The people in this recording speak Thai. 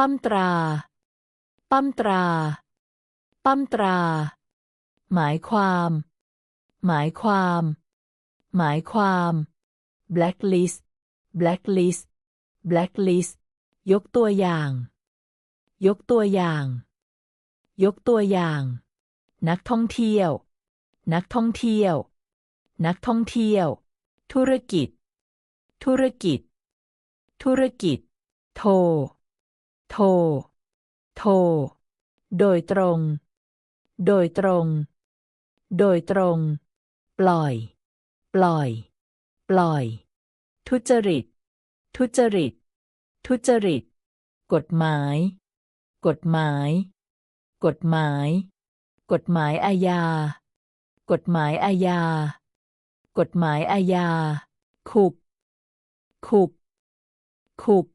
ปั้มตราปั้มตราปั้มตราหมายความหมายความหมายความ blacklist blacklist blacklist ยกตัวอย่างยกตัวอย่างยกตัวอย่างนักท่องเที่ยวนักท่องเที่ยวนักท่องเที่ยวธุรกิจธุรกิจธุรกิจโทรโทรโทรโดยตรงโดยตรงโดยตรงปล่อยปล่อยปล่อยทุจริตทุจริตทุจริตกฎหมายกฎหมายกฎหมายกฎหมายอาญากฎหมายอาญากฎหมายอาญาคุกคุกคุก